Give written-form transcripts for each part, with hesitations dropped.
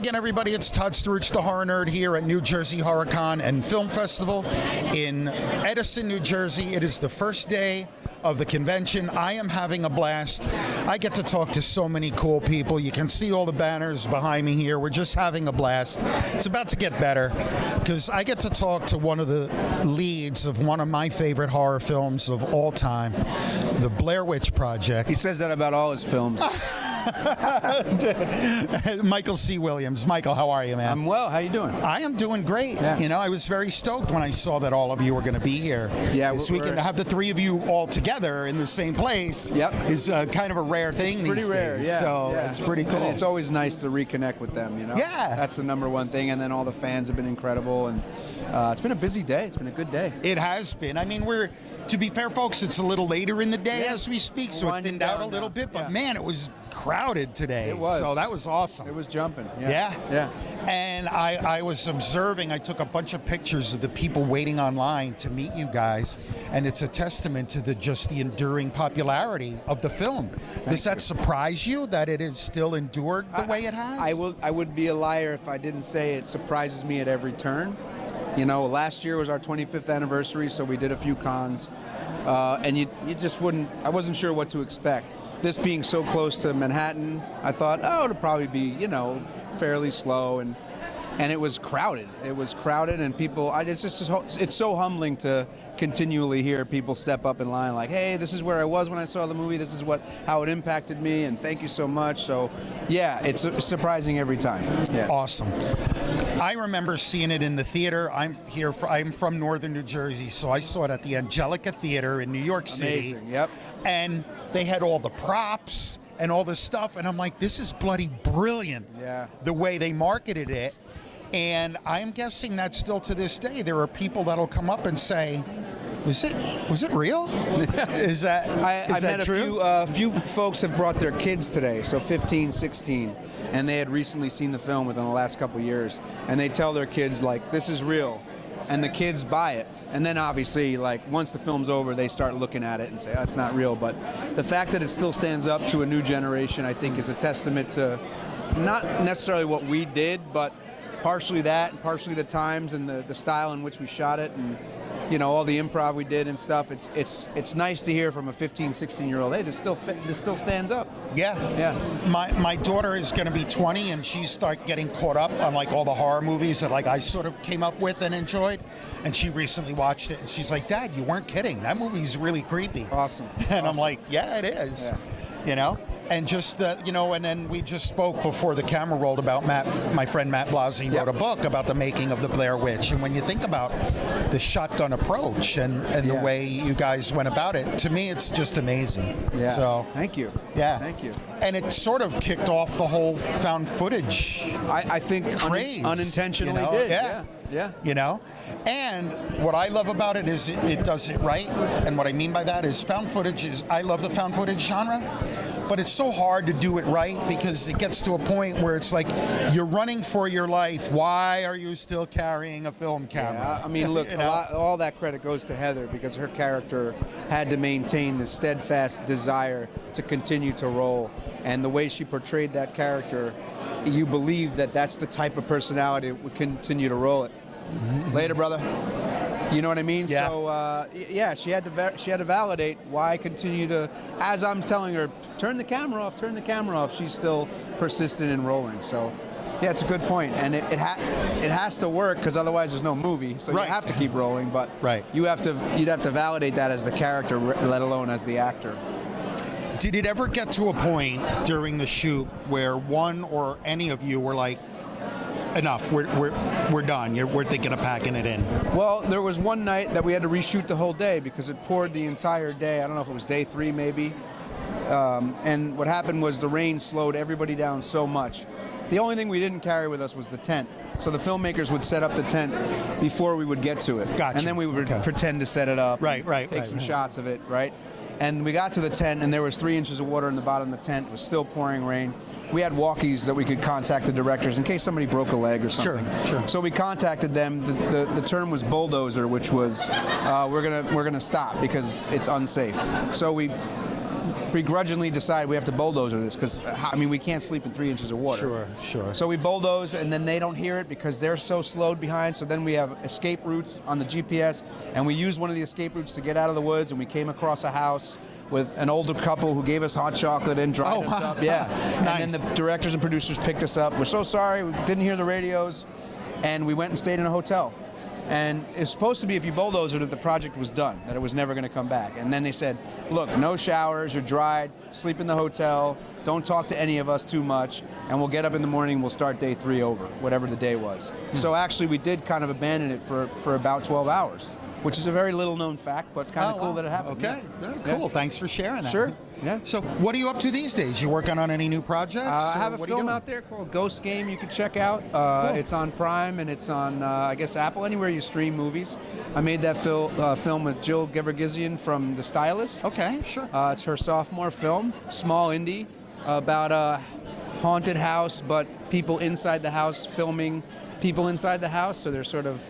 again, everybody. It's Todd Sturridge, the Horror Nerd, here at New Jersey HorrorCon and Film Festival in Edison, New Jersey. It is the first day of the convention. I am having a blast. I get to talk to so many cool people. You can see all the banners behind me here. We're just having a blast. It's about to get better because I get to talk to one of the leads of one of my favorite horror films of all time, the Blair Witch Project. He says that about all his films. Michael C. Williams. Michael, how are you, man? I'm well. How you doing? I am doing great. Yeah. You know, I was very stoked when I saw that all of you were going to be here this weekend. To have the three of you all together in the same place is kind of a rare thing. It's pretty these rare, days. yeah. So yeah. it's pretty cool. And it's always nice to reconnect with them, you know? Yeah. That's the number one thing. And then all the fans have been incredible. And it's been a busy day. It's been a good day. It has been. I mean, to be fair, folks, it's a little later in the day as we speak, so it thinned out a little bit. But man, it was crowded today. It was. So that was awesome. It was jumping. Yeah. Yeah. And I was observing, I took a bunch of pictures of the people waiting online to meet you guys, and it's a testament to the enduring popularity of the film. Does that surprise you that it has still endured the way it has? I would be a liar if I didn't say it surprises me at every turn. You know, last year was our 25th anniversary, so we did a few cons, and you just wouldn't, I wasn't sure what to expect. This being so close to Manhattan, I thought, it'll probably be, you know, fairly slow, and it was crowded. It was crowded, and people, it's so humbling to continually hear people step up in line like, hey, this is where I was when I saw the movie, this is how it impacted me, and thank you so much. So, yeah, it's surprising every time. Yeah. Awesome. I remember seeing it in the theater. I'm from northern New Jersey, so I saw it at the Angelica Theater in New York City. Amazing, yep. And they had all the props and all this stuff, and I'm like, this is bloody brilliant. Yeah. The way they marketed it. And I'm guessing that still to this day, there are people that'll come up and say, was it real? Is that true? A few folks have brought their kids today, so 15, 16, and they had recently seen the film within the last couple of years, and they tell their kids, like, this is real, and the kids buy it. And then obviously, like, once the film's over, they start looking at it and say, it's not real. But the fact that it still stands up to a new generation, I think, is a testament to not necessarily what we did, but partially that, and partially the times and the style in which we shot it, and you know, all the improv we did and stuff. It's nice to hear from a 15, 16-year-old, hey, this still stands up. Yeah. My daughter is going to be 20, and she's start getting caught up on like all the horror movies that like I sort of came up with and enjoyed. And she recently watched it, and she's like, Dad, you weren't kidding. That movie's really creepy. Awesome. And I'm like, yeah, it is. Yeah. You know? And just, you know, and then we just spoke before the camera rolled about my friend Matt Blasi wrote a book about the making of the Blair Witch. And when you think about the shotgun approach and the way you guys went about it, to me, it's just amazing. Yeah. So thank you. Yeah. Thank you. And it sort of kicked off the whole found footage. I think craze, unintentionally you know? did. Yeah. You know? And what I love about it is it does it right. And what I mean by that is found footage I love the found footage genre. But it's so hard to do it right because it gets to a point where it's like you're running for your life. Why are you still carrying a film camera? Yeah, I mean, look, you know? all that credit goes to Heather because her character had to maintain the steadfast desire to continue to roll. And the way she portrayed that character, you believe that that's the type of personality that would continue to roll it. Mm-hmm. Later, brother. You know what I mean? Yeah. So, she had to validate why I continue to, as I'm telling her, turn the camera off, she's still persistent in rolling. So, yeah, it's a good point. And it has to work because otherwise there's no movie. So you have to keep rolling, but you'd have to validate that as the character, let alone as the actor. Did it ever get to a point during the shoot where one or any of you were like, enough, we're done, we're thinking of packing it in? Well, there was one night that we had to reshoot the whole day because it poured the entire day. I don't know if it was day 3 maybe. And what happened was the rain slowed everybody down so much. The only thing we didn't carry with us was the tent. So the filmmakers would set up the tent before we would get to it. Gotcha. And then we would pretend to set it up. Take some shots of it, right? And we got to the tent, and there was 3 inches of water in the bottom of the tent. It was still pouring rain. We had walkies that we could contact the directors in case somebody broke a leg or something. Sure. So we contacted them. The term was bulldozer, which was we're gonna stop because it's unsafe. So we begrudgingly decide we have to bulldozer this because, I mean, we can't sleep in 3 inches of water. Sure, sure. So we bulldoze, and then they don't hear it because they're so slowed behind. So then we have escape routes on the GPS, and we use one of the escape routes to get out of the woods, and we came across a house with an older couple who gave us hot chocolate and dried us up. Yeah. Nice. And then the directors and producers picked us up. We're so sorry, we didn't hear the radios, and we went and stayed in a hotel. And it's supposed to be, if you bulldozer it, that the project was done, that it was never going to come back. And then they said, look, no showers, you're dried, sleep in the hotel, don't talk to any of us too much, and we'll get up in the morning and we'll start day 3 over, whatever the day was. So actually we did kind of abandon it for about 12 hours, which is a very little known fact, but kind of cool that it happened. Okay, very cool. Yeah. Thanks for sharing that. Sure. Yeah. So what are you up to these days? You working on any new projects? I have a What are you film doing? out there called Ghost Game you can check out. It's on Prime and it's on, I guess, Apple, anywhere you stream movies. I made that film with Jill Gevergizian from The Stylist. Okay, sure. It's her sophomore film, small indie, about a haunted house, but people inside the house filming people inside the house. So they're sort of,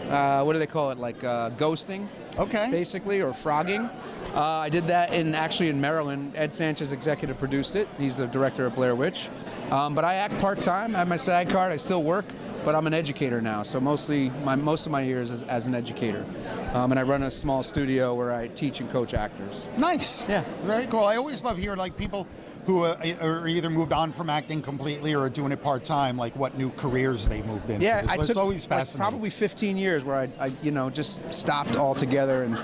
what do they call it, like ghosting, Okay. basically, or frogging. I did that actually in Maryland. Ed Sanchez executive produced it. He's the director of Blair Witch. But I act part-time. I have my SAG card. I still work, but I'm an educator now. So most of my years as an educator. And I run a small studio where I teach and coach actors. Nice. Yeah. Very cool. I always love hearing like people who are either moved on from acting completely or are doing it part-time, like what new careers they moved into. Yeah, It's always like, fascinating. probably 15 years where I just stopped altogether, and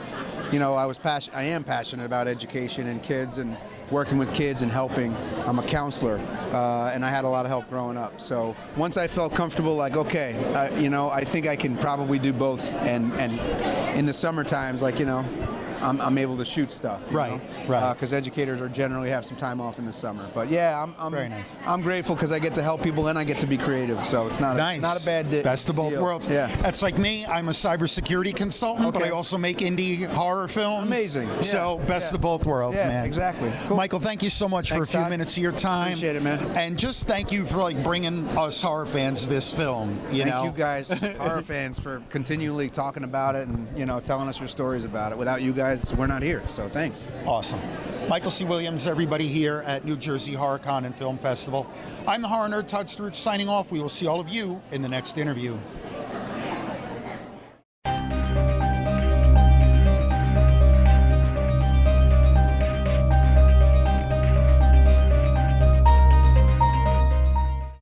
I am passionate about education and kids and working with kids and helping. I'm a counselor, and I had a lot of help growing up. So once I felt comfortable, like, okay, I think I can probably do both. And in the summer times, like, I'm able to shoot stuff. Right. Because educators are generally have some time off in the summer. But yeah, I'm Very nice. I'm grateful because I get to help people and I get to be creative. So it's not Nice. not a bad deal. Best of both worlds. Yeah. That's like me. I'm a cybersecurity consultant, but Okay. I also make indie horror films. Amazing. Yeah. So best Yeah. of both worlds, Yeah, man. exactly. Cool. Michael, thank you so much for a Thanks, few Todd. minutes of your time. Appreciate it, man. And just thank you for like bringing us horror fans this film. Thank you guys, horror fans, for continually talking about it and telling us your stories about it. Without you guys, we're not here. So thanks. Awesome. Michael C. Williams, everybody here at New Jersey HorrorCon and Film Festival. I'm the horror nerd, Todd Stewart, signing off. We will see all of you in the next interview.